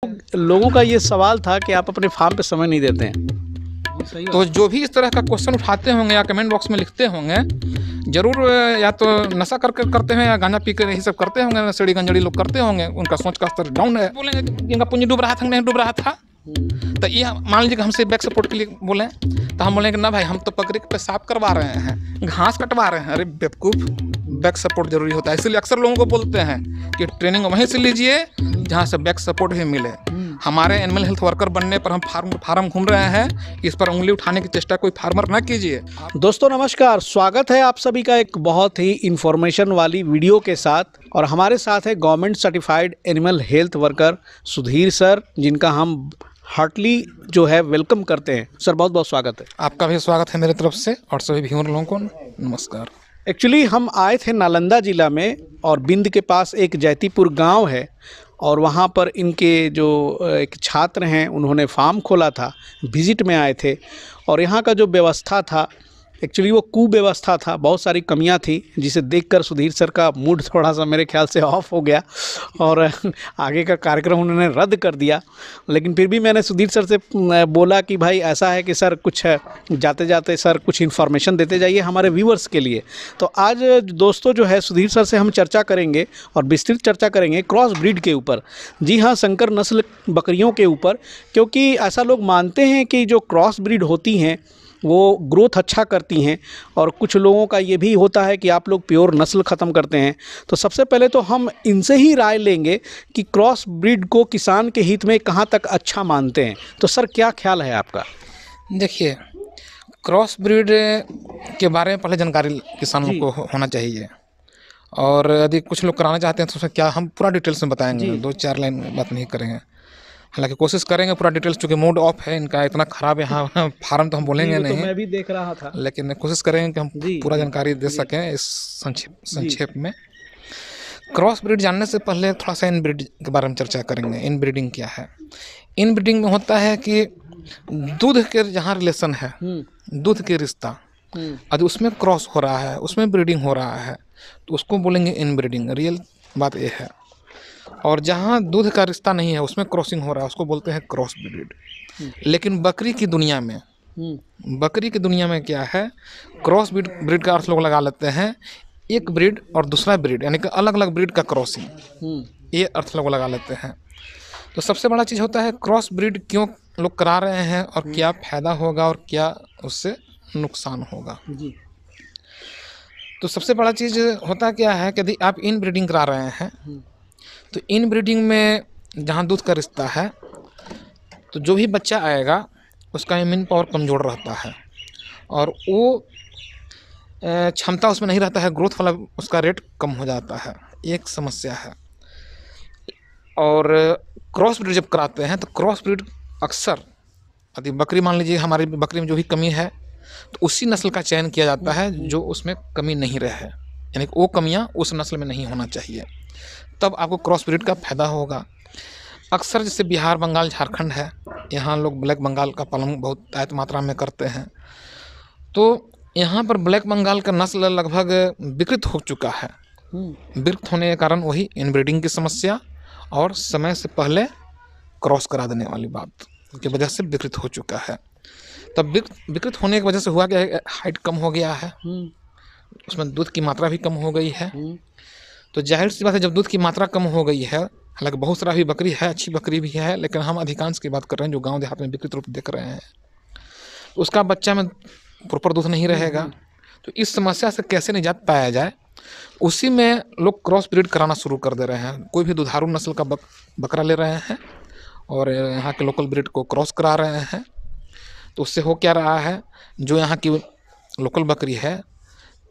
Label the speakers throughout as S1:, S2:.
S1: लोगों का ये सवाल था कि आप अपने फार्म पे समय नहीं देते हैं।
S2: तो जो भी इस तरह का क्वेश्चन उठाते होंगे या कमेंट बॉक्स में लिखते होंगे, जरूर या तो नशा करके करते हैं या गांजा पी कर यही सब करते होंगे, सीढ़ी गंजड़ी लोग करते होंगे, उनका सोच का स्तर डाउन है। बोलेंगे कि इनका पूंजी डूब रहा था नहीं डूब रहा था, तो ये मान लीजिए कि हमसे बैक सपोर्ट के लिए बोलें तो हम बोलेंगे ना भाई हम तो बकरी के पेशाब करवा रहे हैं, घास कटवा रहे हैं। अरे बेवकूफ़, बैक सपोर्ट जरूरी होता है। इसलिए अक्सर लोगों को बोलते हैं कि ट्रेनिंग वहीं से लीजिए जहाँ से बैक सपोर्ट भी मिले। हमारे एनिमल हेल्थ वर्कर बनने पर हम फार्म घूम रहे हैं, इस पर उंगली उठाने की चेष्टा कोई फार्मर ना कीजिए।
S1: दोस्तों नमस्कार, स्वागत है आप सभी का एक बहुत ही इन्फॉर्मेशन वाली वीडियो के साथ। और हमारे साथ है government certified animal health worker Sudhir sir, जिनका हम हार्टली जो है वेलकम करते हैं। सर बहुत बहुत स्वागत है।
S2: आपका भी स्वागत है मेरे तरफ से और सभी व्यूअर लोगों को नमस्कार।
S1: एक्चुअली हम आए थे नालंदा ज़िला में और बिंद के पास एक जैतीपुर गांव है और वहाँ पर इनके जो एक छात्र हैं उन्होंने फार्म खोला था, विजिट में आए थे। और यहाँ का जो व्यवस्था था एक्चुअली वो कुव्यवस्था था, बहुत सारी कमियां थी, जिसे देखकर सुधीर सर का मूड थोड़ा सा मेरे ख्याल से ऑफ हो गया और आगे का कार्यक्रम उन्होंने रद्द कर दिया। लेकिन फिर भी मैंने सुधीर सर से बोला कि भाई ऐसा है कि सर कुछ जाते जाते सर कुछ इन्फॉर्मेशन देते जाइए हमारे व्यूअर्स के लिए। तो आज दोस्तों जो है सुधीर सर से हम चर्चा करेंगे और विस्तृत चर्चा करेंगे क्रॉस ब्रीड के ऊपर। जी हाँ, संकर नस्ल बकरियों के ऊपर, क्योंकि ऐसा लोग मानते हैं कि जो क्रॉस ब्रीड होती हैं वो ग्रोथ अच्छा करती हैं, और कुछ लोगों का ये भी होता है कि आप लोग प्योर नस्ल ख़त्म करते हैं। तो सबसे पहले तो हम इनसे ही राय लेंगे कि क्रॉस ब्रीड को किसान के हित में कहाँ तक अच्छा मानते हैं। तो सर क्या ख्याल है आपका?
S2: देखिए, क्रॉस ब्रीड के बारे में पहले जानकारी किसानों को होना चाहिए, और यदि कुछ लोग कराना चाहते हैं तो उसमें क्या हम पूरा डिटेल्स में बताएंगे, 2-4 लाइन में बात नहीं करेंगे। हालांकि कोशिश करेंगे पूरा डिटेल्स, चूँकि मूड ऑफ है इनका, इतना ख़राब यहाँ फार्म तो हम बोलेंगे नहीं,
S1: तो मैं भी देख रहा था,
S2: लेकिन कोशिश करेंगे कि हम पूरा जानकारी दे सकें इस संक्षेप में। क्रॉस ब्रीड जानने से पहले थोड़ा सा इन ब्रीड के बारे में चर्चा करेंगे। इन ब्रीडिंग क्या है? इन ब्रीडिंग में होता है कि दूध के जहाँ रिलेशन है, दूध के रिश्ता, यदि उसमें क्रॉस हो रहा है, उसमें ब्रीडिंग हो रहा है, तो उसको बोलेंगे इन ब्रीडिंग। रियल बात यह है। और जहाँ दूध का रिश्ता नहीं है उसमें क्रॉसिंग हो रहा है, उसको बोलते हैं क्रॉस ब्रीड। लेकिन बकरी की दुनिया में क्या है, क्रॉस ब्रीड का अर्थ लोग लगा लेते हैं एक ब्रीड और दूसरा ब्रीड, यानी कि अलग अलग ब्रीड का क्रॉसिंग, ये अर्थ लोग लगा लेते हैं। तो सबसे बड़ा चीज़ होता है क्रॉस ब्रीड क्यों लोग करा रहे हैं और क्या फ़ायदा होगा और क्या उससे नुकसान होगा। तो सबसे बड़ा चीज़ होता क्या है कि यदि आप इन ब्रीडिंग करा रहे हैं तो इन ब्रीडिंग में जहाँ दूध का रिश्ता है, तो जो भी बच्चा आएगा उसका इम्यून पावर कमज़ोर रहता है और वो क्षमता उसमें नहीं रहता है, ग्रोथ वाला उसका रेट कम हो जाता है, एक समस्या है। और क्रॉस ब्रीड जब कराते हैं तो क्रॉस ब्रीड अक्सर, यदि बकरी मान लीजिए हमारी बकरी में जो भी कमी है तो उसी नस्ल का चयन किया जाता है जो उसमें कमी नहीं रहे, यानी कि वो कमियाँ उस नस्ल में नहीं होना चाहिए, तब आपको क्रॉस ब्रीड का फ़ायदा होगा। अक्सर जैसे बिहार, बंगाल, झारखंड है, यहाँ लोग ब्लैक बंगाल का पालन बहुत आयत मात्रा में करते हैं। तो यहाँ पर ब्लैक बंगाल का नस्ल लगभग विकृत हो चुका है। विकृत होने के कारण वही इनब्रीडिंग की समस्या और समय से पहले क्रॉस करा देने वाली बात की वजह से विकृत हो चुका है। तब विकृत होने की वजह से हुआ क्या है, हाइट कम हो गया है, उसमें दूध की मात्रा भी कम हो गई है। तो जाहिर सी बात है, जब दूध की मात्रा कम हो गई है, हालांकि बहुत सारा भी बकरी है, अच्छी बकरी भी है, लेकिन हम अधिकांश की बात कर रहे हैं जो गांव देहात में विकृत रूप देख रहे हैं, तो उसका बच्चा में प्रॉपर दूध नहीं रहेगा। तो इस समस्या से कैसे निजात पाया जाए, उसी में लोग क्रॉस ब्रीड कराना शुरू कर दे रहे हैं। कोई भी दुधारू नस्ल का बकरा ले रहे हैं और यहाँ के लोकल ब्रीड को क्रॉस करा रहे हैं। तो उससे हो क्या रहा है, जो यहाँ की लोकल बकरी है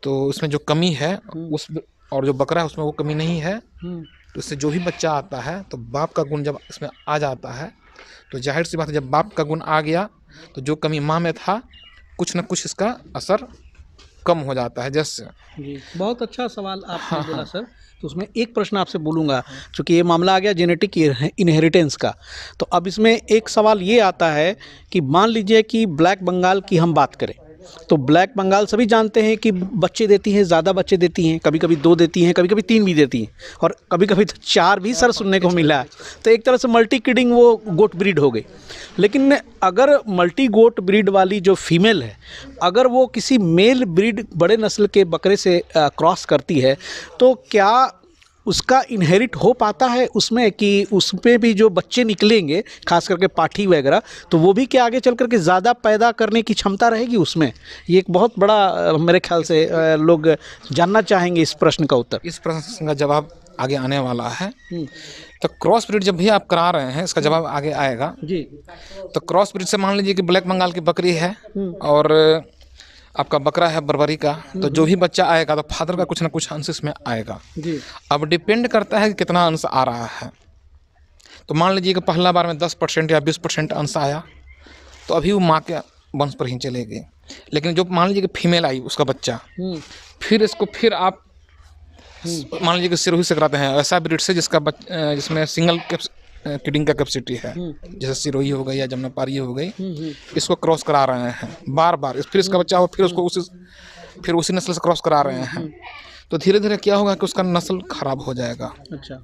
S2: तो उसमें जो कमी है उस और जो बकरा है उसमें वो कमी नहीं है, तो इससे जो भी बच्चा आता है तो बाप का गुण जब इसमें आ जाता है, तो जाहिर सी बात है जब बाप का गुण आ गया तो जो कमी माँ में था कुछ न कुछ इसका असर कम हो जाता है। जैसे
S1: जी, बहुत अच्छा सवाल आपने बोला सर। तो उसमें एक प्रश्न आपसे बोलूँगा, चूँकि ये मामला आ गया जेनेटिक इनहेरिटेंस का, तो अब इसमें एक सवाल ये आता है कि मान लीजिए कि ब्लैक बंगाल की हम बात करें तो ब्लैक बंगाल सभी जानते हैं कि बच्चे देती हैं, ज़्यादा बच्चे देती हैं, कभी कभी 2 देती हैं, कभी कभी 3 भी देती हैं, और कभी कभी तो 4 भी सर सुनने को मिला है। तो एक तरह से मल्टी किडिंग वो गोट ब्रीड हो गई। लेकिन अगर मल्टी गोट ब्रीड वाली जो फीमेल है, अगर वो किसी मेल ब्रीड बड़े नस्ल के बकरे से क्रॉस करती है, तो क्या उसका इनहेरिट हो पाता है उसमें, कि उसमें भी जो बच्चे निकलेंगे खास करके पाठी वगैरह, तो वो भी क्या आगे चल करके ज़्यादा पैदा करने की क्षमता रहेगी उसमें? ये एक बहुत बड़ा मेरे ख्याल से लोग जानना चाहेंगे इस प्रश्न का उत्तर।
S2: इस प्रश्न का जवाब आगे आने वाला है। तो क्रॉस ब्रीड जब भी आप करा रहे हैं, इसका जवाब आगे आएगा
S1: जी।
S2: तो क्रॉस ब्रीड से मान लीजिए कि ब्लैक बंगाल की बकरी है और आपका बकरा है बर्बरी का, तो जो भी बच्चा आएगा तो फादर का कुछ ना कुछ अंश इसमें आएगा
S1: जी।
S2: अब डिपेंड करता है कि कितना अंश आ रहा है। तो मान लीजिए कि पहला बार में 10% या 20% अंश आया, तो अभी वो माँ के वंश पर ही चलेगी। लेकिन जो मान लीजिए कि फीमेल आई उसका बच्चा, फिर इसको फिर आप मान लीजिए कि सिरोही से कराते हैं, ऐसा ब्रीड से जिसमें सिंगल किडिंग का कैपेसिटी है, जैसे सिरोही हो गई या जमुनापारी हो गई, इसको क्रॉस करा रहे हैं बार बार। फिर इसका बच्चा हो, फिर उसको फिर उसी नस्ल से क्रॉस करा रहे हैं, तो धीरे धीरे क्या होगा कि उसका नस्ल खराब हो जाएगा।
S1: अच्छा,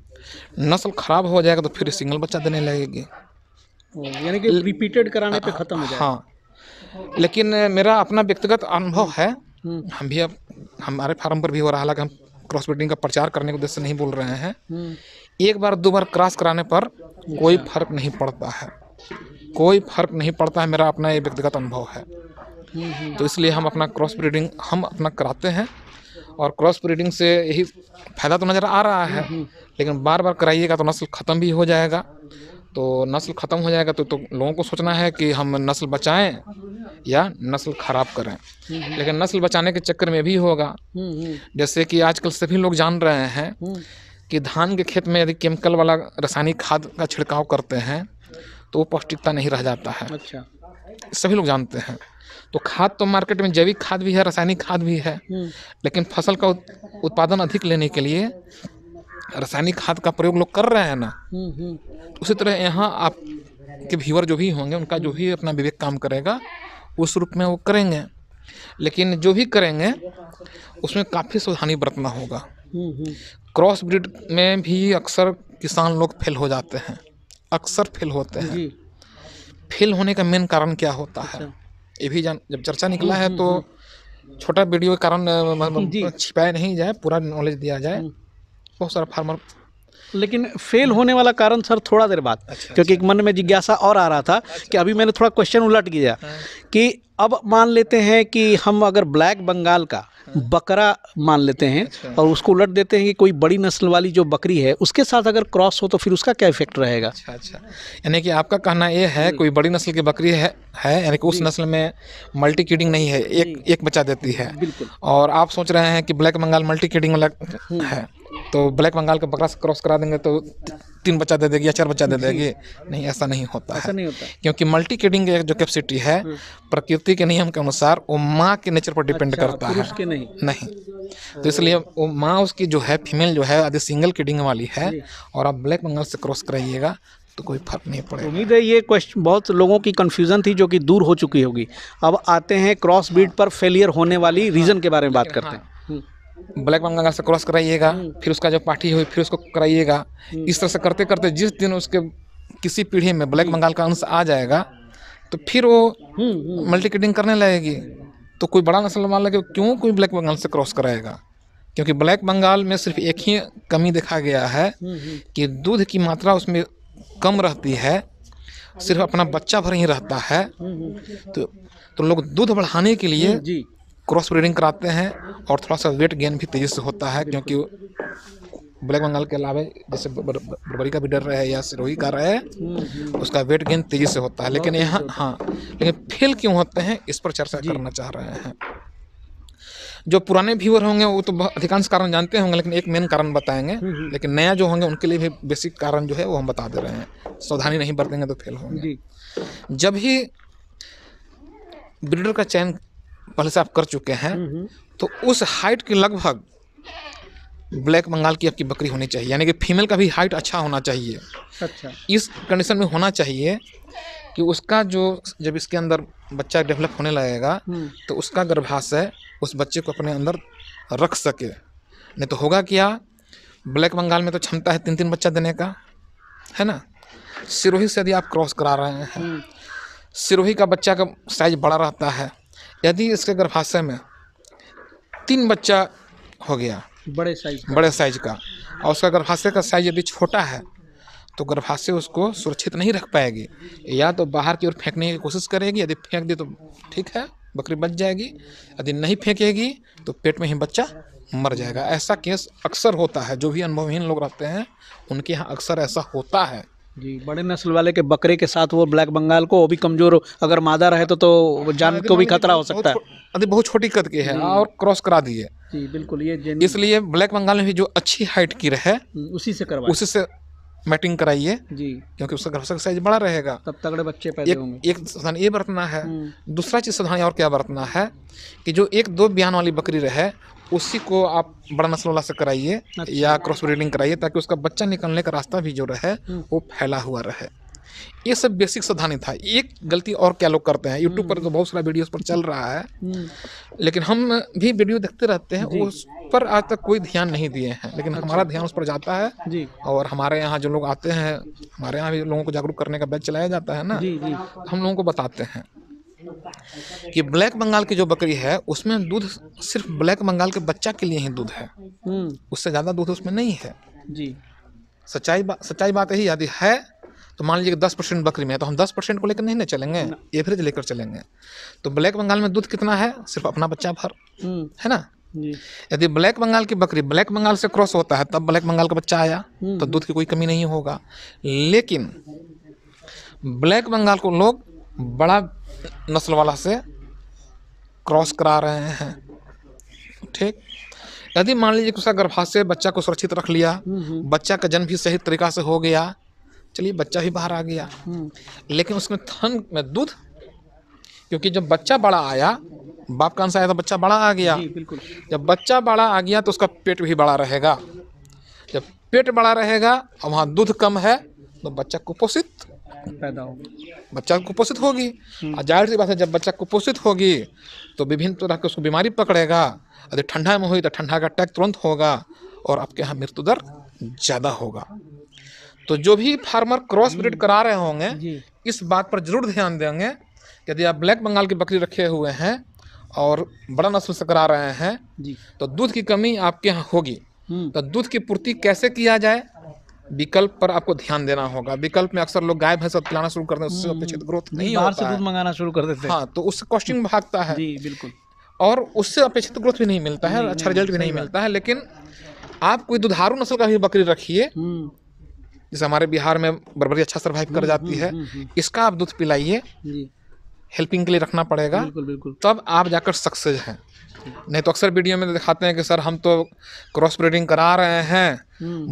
S2: नस्ल खराब हो जाएगा तो फिर सिंगल बच्चा देने लगेगी,
S1: यानी कि रिपीटेड कराने पे ख़त्म हो जाएगा।
S2: हाँ, लेकिन मेरा अपना व्यक्तिगत अनुभव है, हम भी अब हमारे फार्म पर भी हो रहा है, हालांकि हम क्रॉस ब्रीडिंग का प्रचार करने के उद्देश्य से नहीं बोल रहे हैं। एक बार 2 बार क्रॉस कराने पर कोई फर्क नहीं पड़ता है, कोई फर्क नहीं पड़ता है, मेरा अपना ये व्यक्तिगत अनुभव है। तो इसलिए हम अपना क्रॉस ब्रीडिंग हम अपना कराते हैं, और क्रॉस ब्रीडिंग से यही फ़ायदा तो नज़र आ रहा है, लेकिन बार बार कराइएगा तो नस्ल ख़त्म भी हो जाएगा। तो नस्ल ख़त्म हो जाएगा तो लोगों को सोचना है कि हम नस्ल बचाएं या नस्ल ख़राब करें। लेकिन नस्ल बचाने के चक्कर में भी होगा, जैसे कि आजकल सभी लोग जान रहे हैं कि धान के खेत में यदि केमिकल वाला रासायनिक खाद का छिड़काव करते हैं तो वो पौष्टिकता नहीं रह जाता है।
S1: अच्छा,
S2: सभी लोग जानते हैं। तो खाद तो मार्केट में जैविक खाद भी है, रासायनिक खाद भी है, लेकिन फसल का उत्पादन अधिक लेने के लिए रासायनिक खाद का प्रयोग लोग कर रहे हैं ना। उसी तरह यहाँ आप के व्यूअर जो भी होंगे, उनका जो भी अपना विवेक काम करेगा उस रूप में वो करेंगे, लेकिन जो भी करेंगे उसमें काफ़ी सावधानी बरतना होगा। क्रॉस ब्रीड में भी अक्सर किसान लोग फेल हो जाते हैं, अक्सर फेल होते हैं। फेल होने का मेन कारण क्या होता है, ये भी जब चर्चा निकला है तो छोटा वीडियो के कारण छिपाया नहीं जाए, पूरा नॉलेज दिया जाए। बहुत सारा फार्मर,
S1: लेकिन फेल होने वाला कारण सर थोड़ा देर बाद, क्योंकि एक मन में जिज्ञासा और आ रहा था कि अभी मैंने थोड़ा क्वेश्चन उलट किया कि अब मान लेते हैं कि हम अगर ब्लैक बंगाल का बकरा मान लेते हैं और उसको उलट देते हैं कि कोई बड़ी नस्ल वाली जो बकरी है उसके साथ अगर क्रॉस हो तो फिर उसका क्या इफेक्ट रहेगा?
S2: अच्छा, यानी कि आपका कहना ये है कोई बड़ी नस्ल की बकरी है यानी कि उस नस्ल में मल्टी किडिंग नहीं है, एक बच्चा देती है, और आप सोच रहे हैं कि ब्लैक बंगाल मल्टी किडिंग वाला है, तो ब्लैक बंगाल का बकरा से क्रॉस करा देंगे तो 3 बच्चा दे देगी या 4 बच्चा दे देगी। नहीं, ऐसा नहीं होता है, क्योंकि मल्टी किडिंग की जो कैपेसिटी है प्रकृति के नियम के अनुसार वो माँ के नेचर पर डिपेंड करता है। नहीं, तो इसलिए वो माँ उसकी जो है फीमेल जो है यदि सिंगल किडिंग वाली है और आप ब्लैक बंगाल से क्रॉस कराइएगा तो कोई फर्क नहीं पड़ेगा।
S1: उम्मीद है ये क्वेश्चन बहुत लोगों की कन्फ्यूज़न थी जो कि दूर हो चुकी होगी। अब आते हैं क्रॉस ब्रीड पर फेलियर होने वाली रीज़न के बारे में बात करते हैं।
S2: ब्लैक बंगाल से क्रॉस कराइएगा, फिर उसका जब पार्टी हुई फिर उसको कराइएगा, इस तरह से करते करते जिस दिन उसके किसी पीढ़ी में ब्लैक बंगाल का अंश आ जाएगा तो फिर वो मल्टी किडिंग करने लगेगी। तो कोई बड़ा नस्ल मान लगे क्यों कोई ब्लैक बंगाल से क्रॉस कराएगा, क्योंकि ब्लैक बंगाल में सिर्फ एक ही कमी देखा गया है कि दूध की मात्रा उसमें कम रहती है, सिर्फ अपना बच्चा भर ही रहता है। तो लोग दूध बढ़ाने के लिए क्रॉस ब्रीडिंग कराते हैं, और थोड़ा सा वेट गेन भी तेज़ी से होता है, क्योंकि ब्लैक बंगाल के अलावा जैसे बर्बरी का भी डर रहे या सिरोही का रहे उसका वेट गेन तेज़ी से होता है। लेकिन यहाँ लेकिन फेल क्यों होते हैं इस पर चर्चा करना चाह रहे हैं। जो पुराने व्यूअर होंगे वो तो अधिकांश कारण जानते होंगे, लेकिन एक मेन कारण बताएंगे, लेकिन नया जो होंगे उनके लिए भी बेसिक कारण जो है वो हम बता दे रहे हैं। सावधानी नहीं बरतेंगे तो फेल होंगे। जब ही ब्रीडर का चयन पहले से आप कर चुके हैं तो उस हाइट के लगभग ब्लैक बंगाल की आपकी बकरी होनी चाहिए, यानी कि फीमेल का भी हाइट अच्छा होना चाहिए। अच्छा, इस कंडीशन में होना चाहिए कि उसका जो जब इसके अंदर बच्चा डेवलप होने लगेगा तो उसका गर्भाशय उस बच्चे को अपने अंदर रख सके। नहीं तो होगा क्या, ब्लैक बंगाल में तो क्षमता है 3-3 बच्चा देने का, है ना। सिरोही से यदि आप क्रॉस करा रहे हैं, सिरोही का बच्चा का साइज बड़ा रहता है, यदि इसके गर्भाशय में 3 बच्चा हो गया
S1: बड़े साइज
S2: का और उसका गर्भाशय का साइज यदि छोटा है तो गर्भाशय उसको सुरक्षित नहीं रख पाएगी, या तो बाहर की ओर फेंकने की कोशिश करेगी, यदि फेंक दी तो ठीक है बकरी बच जाएगी, यदि नहीं फेंकेगी तो पेट में ही बच्चा मर जाएगा। ऐसा केस अक्सर होता है, जो भी अनुभवहीन लोग रहते हैं उनके यहाँ अक्सर ऐसा होता है
S1: जी। बड़े नस्ल वाले के बकरे के साथ वो ब्लैक बंगाल को, वो भी कमजोर अगर मादा रहे तो जान को भी खतरा हो सकता है।
S2: यदि बहुत छोटी कद के है और क्रॉस करा दिए
S1: जी, बिल्कुल, ये
S2: इसलिए ब्लैक बंगाल में भी जो अच्छी हाइट की रहे
S1: उसी से
S2: मैटिंग कराइए
S1: जी,
S2: क्योंकि उसका गर्भाशय का साइज बड़ा रहेगा,
S1: तब तगड़े बच्चे पैदा होंगे।
S2: एक सावधानी ये बरतना है। दूसरा चीज़ सावधानी और क्या बरतना है कि जो 1-2 ब्यान वाली बकरी रहे उसी को आप बड़ा नस्ल वाला से कराइए या क्रॉस ब्रीडिंग कराइए, ताकि उसका बच्चा निकलने का रास्ता भी जो रहे वो फैला हुआ रहे। ये सब बेसिक सावधानी था। एक गलती और क्या लोग करते हैं, यूट्यूब पर तो बहुत सारा वीडियोस पर चल रहा है, लेकिन हम भी वीडियो देखते रहते हैं, उस पर आज तक कोई ध्यान नहीं दिए हैं, लेकिन हमारा ध्यान उस पर जाता है
S1: जी।
S2: और हमारे यहाँ जो लोग आते हैं, हमारे यहाँ भी लोगों को जागरूक करने का बैच चलाया जाता है ना, हम लोगों को बताते हैं कि ब्लैक बंगाल की जो बकरी है उसमें दूध सिर्फ ब्लैक बंगाल के बच्चा के लिए ही दूध है, उससे ज़्यादा दूध उसमें नहीं है
S1: जी।
S2: सच्चाई बात यही यदि है तो मान लीजिए 10% बकरी में है तो हम 10% को लेकर नहीं ना चलेंगे, एवरेज लेकर चलेंगे। तो ब्लैक बंगाल में दूध कितना है, सिर्फ अपना बच्चा भर, है ना। यदि ब्लैक बंगाल की बकरी ब्लैक बंगाल से क्रॉस होता है तब ब्लैक बंगाल का बच्चा आया तो दूध की कोई कमी नहीं होगा। लेकिन ब्लैक बंगाल को लोग बड़ा नस्ल वाला से क्रॉस करा रहे हैं, ठीक। यदि मान लीजिए उसका गर्भाशय बच्चा को सुरक्षित रख लिया, बच्चा का जन्म भी सही तरीका से हो गया, चलिए बच्चा भी बाहर आ गया, लेकिन उसमें थन में दूध, क्योंकि जब बच्चा बड़ा आया, बाप का अंश आया तो बच्चा बड़ा आ गया,
S1: बिल्कुल।
S2: जब बच्चा बड़ा आ गया तो उसका पेट भी बड़ा रहेगा, जब पेट बड़ा रहेगा और वहाँ दूध कम है तो बच्चा कुपोषित
S1: पैदा होगी,
S2: बच्चा कुपोषित होगी। और जाहिर सी बात है जब बच्चा कुपोषित होगी तो विभिन्न तरह की उसको बीमारी पकड़ेगा, यदि ठंडा में हुई तो ठंडा का अटैक तुरंत होगा और आपके यहाँ मृत्यु दर ज़्यादा होगा। तो जो भी फार्मर क्रॉस ब्रीड करा रहे होंगे इस बात पर जरूर ध्यान देंगे कि यदि आप ब्लैक बंगाल की बकरी रखे हुए हैं और बड़ा नस्ल से करा रहे हैं तो दूध की कमी आपके यहाँ होगी। तो दूध की पूर्ति कैसे किया जाए, विकल्प पर आपको ध्यान देना होगा। विकल्प में अक्सर लोग गाय भैंस पिलाना शुरू कर दें, उससे अपेक्षित ग्रोथ नहीं होता है,
S1: बाहर से दूध मंगाना शुरू कर देते हैं।
S2: हाँ, तो उससे कॉस्टिंग भागता है
S1: जी, बिल्कुल,
S2: और उससे अपेक्षित ग्रोथ भी नहीं मिलता है, अच्छा रिजल्ट भी नहीं मिलता है। लेकिन आप कोई दुधारू नस्ल का भी बकरी रखिए, जैसे हमारे बिहार में बरबरी अच्छा सर्वाइव कर जाती है, इसका आप दूध पिलाइए, हेल्पिंग के लिए रखना पड़ेगा,
S1: बिल्कुल,
S2: तब आप जाकर सक्सेस हैं। नहीं तो अक्सर वीडियो में दिखाते हैं कि सर हम तो क्रॉस ब्रीडिंग करा रहे हैं,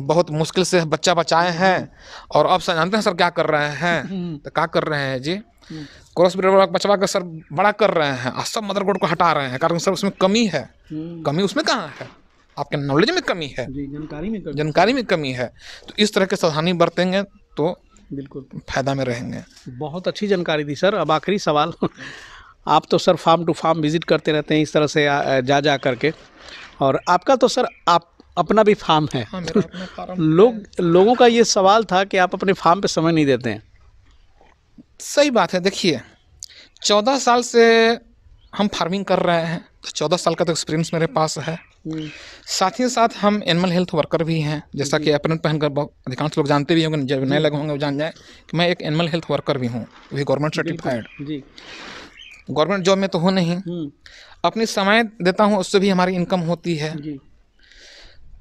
S2: बहुत मुश्किल से बच्चा बचाए हैं और अब सर जानते हैं सर क्या कर रहे हैं, तो क्या कर रहे हैं जी, क्रॉस ब्रीड बचवा कर सर बड़ा कर रहे हैं और सब मदरकोड को हटा रहे हैं, कारण सर उसमें कमी है। कमी उसमें कहाँ है, आपके नॉलेज में कमी है, जानकारी में कमी है। तो इस तरह के सावधानी बरतेंगे तो बिल्कुल फायदा में रहेंगे।
S1: बहुत अच्छी जानकारी दी सर। अब आखिरी सवाल, आप तो sir farm to farm visit करते रहते हैं इस तरह से जा करके, और आपका तो सर आप अपना भी फार्म है।
S2: हाँ, मेरा अपना फार्म
S1: लोगों का ये सवाल था कि आप अपने फार्म पे समय नहीं देते हैं।
S2: सही बात है। देखिए 14 साल से हम फार्मिंग कर रहे हैं, तो 14 साल का तो एक्सपीरियंस मेरे पास है। साथ ही साथ हम एनिमल हेल्थ वर्कर भी हैं, जैसा कि एप्रन पहनकर अधिकांश लोग जानते भी होंगे, जब नए लगे होंगे वो जान जाए कि मैं एक एनिमल हेल्थ वर्कर भी हूँ, भी गवर्नमेंट सर्टिफाइड।
S1: जी,
S2: गवर्नमेंट जॉब में तो हो नहीं, अपनी समय देता हूँ, उससे भी हमारी इनकम होती है।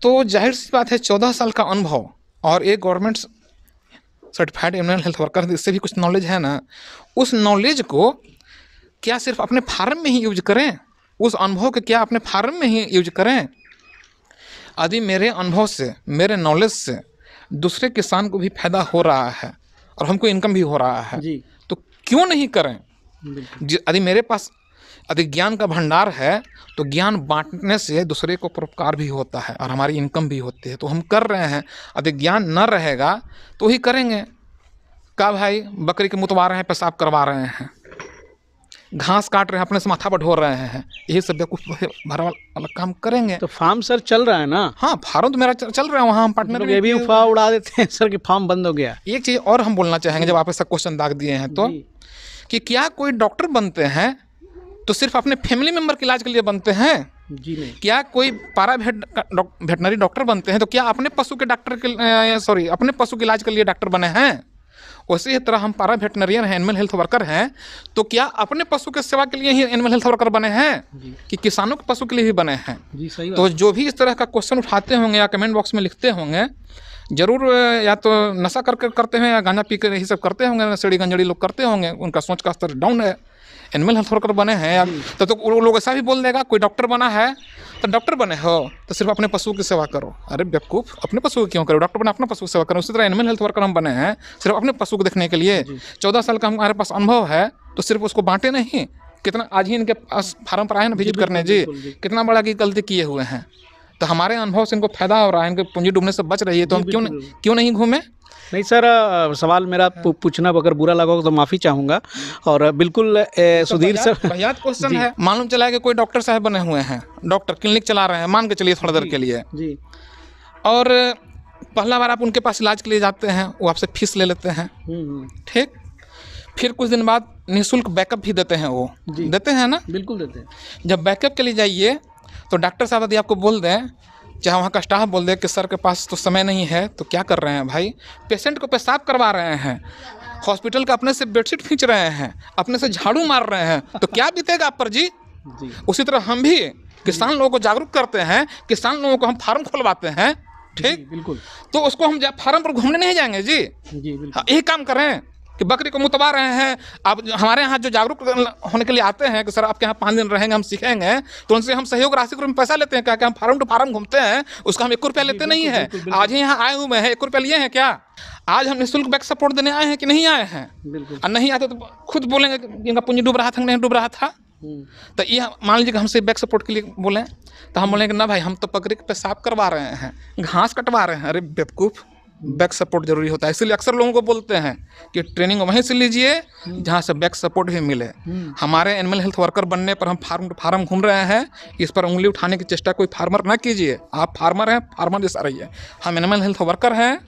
S2: तो जाहिर सी बात है 14 साल का अनुभव और एक government certified animal health worker, इससे भी कुछ नॉलेज है ना, उस नॉलेज को क्या सिर्फ अपने फार्म में ही यूज करें, उस अनुभव को क्या अपने फार्म में ही यूज करें। यदि मेरे अनुभव से, मेरे नॉलेज से दूसरे किसान को भी फायदा हो रहा है और हमको इनकम भी हो रहा है तो क्यों नहीं करें। यदि मेरे पास यदि ज्ञान का भंडार है तो ज्ञान बांटने से दूसरे को परोपकार भी होता है और हमारी इनकम भी होती है, तो हम कर रहे हैं। यदि ज्ञान न रहेगा तो ही करेंगे का भाई बकरी के मुतवा रहे हैं, पेशाब करवा रहे हैं, घास काट रहे हैं, अपने से माथा पर ढो रहे हैं, यही सब बेवकूफ़ भरा वाला काम करेंगे।
S1: तो फार्म सर चल रहा है ना?
S2: हाँ, फार्म तो मेरा चल रहा है, वहाँ हम पार्टनर
S1: ये भी अफवाह उड़ा देते हैं सर कि फार्म बंद हो गया।
S2: एक चीज़ और हम बोलना चाहेंगे, जब आप ऐसा क्वेश्चन दाग दिए हैं तो, कि क्या कोई डॉक्टर बनते हैं तो सिर्फ अपने फैमिली मेम्बर के इलाज के लिए बनते हैं?
S1: जी नहीं।
S2: क्या कोई वेटनरी डॉक्टर बनते हैं तो क्या अपने पशु के डॉक्टर के अपने पशु के इलाज के लिए डॉक्टर बने हैं? उसी तरह हम पारा वेटनरियन हैं, एनिमल हेल्थ वर्कर हैं, तो क्या अपने पशु के सेवा के लिए ही एनिमल हेल्थ वर्कर बने हैं कि किसानों के पशु के लिए ही बने हैं?
S1: जी सही बात।
S2: तो जो भी इस तरह का क्वेश्चन उठाते होंगे या कमेंट बॉक्स में लिखते होंगे, जरूर या तो नशा करते हैं या गांजा पी कर यही सब करते होंगे, नशेड़ी गंजड़ी लोग करते होंगे, उनका सोच का स्तर डाउन है। एनिमल हेल्थ वर्कर बने हैं या तो वो लोग ऐसा भी बोल देगा, कोई डॉक्टर बना है तो डॉक्टर बने हो तो सिर्फ अपने पशु की सेवा करो। अरे बेवकूफ़, अपने पशु की क्यों करो? डॉक्टर बने अपना पशु की सेवा करो। उसी तरह एनिमल हेल्थ वर्कर हम बने हैं सिर्फ अपने पशु को देखने के लिए। 14 साल का हमारे पास अनुभव है तो सिर्फ उसको बांटे नहीं। कितना आज ही इनके पास फार्म पर आए ना विजिट करने जी, कितना बड़ा की गलती किए हुए हैं, तो हमारे अनुभव से इनको फायदा हो रहा है, इनके पूंजी डूबने से बच रही है, तो हम क्यों नहीं घूमें?
S1: नहीं सर, सवाल मेरा पूछना अगर बुरा लगा हो तो माफ़ी चाहूँगा। और बिल्कुल सुधीर सर,
S2: क्वेश्चन है, मालूम चला है कि कोई डॉक्टर साहब बने हुए हैं, डॉक्टर क्लिनिक चला रहे हैं, मान के चलिए थोड़ा देर के लिए
S1: जी,
S2: और पहला बार आप उनके पास इलाज के लिए जाते हैं, वो आपसे फीस ले लेते हैं, ठीक। फिर कुछ दिन बाद निःशुल्क बैकअप भी देते हैं, वो देते हैं ना?
S1: बिल्कुल देते हैं।
S2: जब बैकअप के लिए जाइए तो डॉक्टर साहब यदि आपको बोल दें, चाहे वहाँ का स्टाफ बोल दे कि सर के पास तो समय नहीं है, तो क्या कर रहे हैं भाई? पेशेंट को पेशाब करवा रहे हैं, हॉस्पिटल का अपने से बेडशीट खींच रहे हैं, अपने से झाड़ू मार रहे हैं, तो क्या बीतेगा आप पर जी? उसी तरह हम भी किसान लोगों को जागरूक करते हैं, किसान लोगों को हम फार्म खुलवाते हैं, ठीक।
S1: बिल्कुल।
S2: तो उसको हम फार्म पर घूमने नहीं जाएंगे जी,
S1: बिल्कुल।
S2: यही काम करें कि बकरी को मुतवा रहे हैं। आप हमारे यहाँ जो जागरूक होने के लिए आते हैं कि सर आपके यहाँ 5 दिन रहेंगे, हम सीखेंगे, तो उनसे हम सहयोग राशि के रूप में पैसा लेते हैं। क्या हम फार्म टू फार्म घूमते हैं, उसका हम 1 रुपया लेते नहीं है। आज ही यहाँ आए हुए हैं, 1 रुपया लिए हैं क्या? आज हम निःशुल्क बैक सपोर्ट देने आए हैं कि नहीं आए हैं? और नहीं आते तो खुद बोलेंगे कि इनका पूंजी डूब रहा था, नहीं डूब रहा था। तो ये मान लीजिए कि हमसे बैक सपोर्ट के लिए बोलें तो हम बोलेंगे ना भाई, हम तो बकरी के पेशाब करवा रहे हैं, घास कटवा रहे हैं। अरे बेवकूफ़, बैक सपोर्ट जरूरी होता है। इसलिए अक्सर लोगों को बोलते हैं कि ट्रेनिंग वहीं से लीजिए जहाँ से बैक सपोर्ट भी मिले। हमारे एनिमल हेल्थ वर्कर बनने पर हम फार्म टू फार्म घूम रहे हैं, इस पर उंगली उठाने की चेष्टा कोई फार्मर ना कीजिए। आप फार्मर हैं, फार्मर जैसा रहिए। हम एनिमल हेल्थ वर्कर हैं,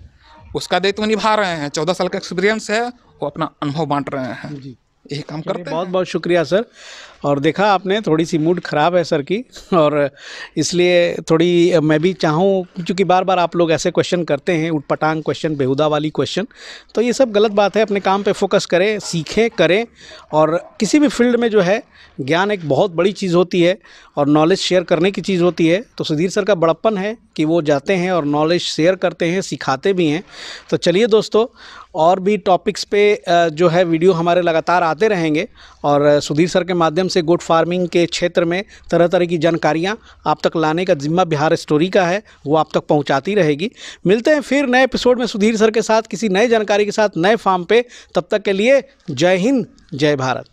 S2: उसका दायित्व निभा रहे हैं। 14 साल का एक्सपीरियंस है, वो अपना अनुभव बांट रहे हैं, यही काम करते हैं।
S1: बहुत बहुत शुक्रिया सर। और देखा आपने, थोड़ी सी मूड ख़राब है सर की, और इसलिए थोड़ी मैं भी चाहूँ, क्योंकि बार बार आप लोग ऐसे क्वेश्चन करते हैं, उटपटांग क्वेश्चन, बेहुदा वाली क्वेश्चन, तो ये सब गलत बात है। अपने काम पे फोकस करें, सीखें, करें। और किसी भी फील्ड में जो है ज्ञान एक बहुत बड़ी चीज़ होती है और नॉलेज शेयर करने की चीज़ होती है। तो सुधीर सर का बड़प्पन है कि वो जाते हैं और नॉलेज शेयर करते हैं, सिखाते भी हैं। तो चलिए दोस्तों, और भी टॉपिक्स पे जो है वीडियो हमारे लगातार आते रहेंगे, और सुधीर सर के माध्यम से गोट फार्मिंग के क्षेत्र में तरह तरह की जानकारियाँ आप तक लाने का जिम्मा बिहार स्टोरी का है, वो आप तक पहुँचाती रहेगी। मिलते हैं फिर नए एपिसोड में सुधीर सर के साथ, किसी नए जानकारी के साथ, नए फार्म पे। तब तक के लिए जय हिंद, जय भारत।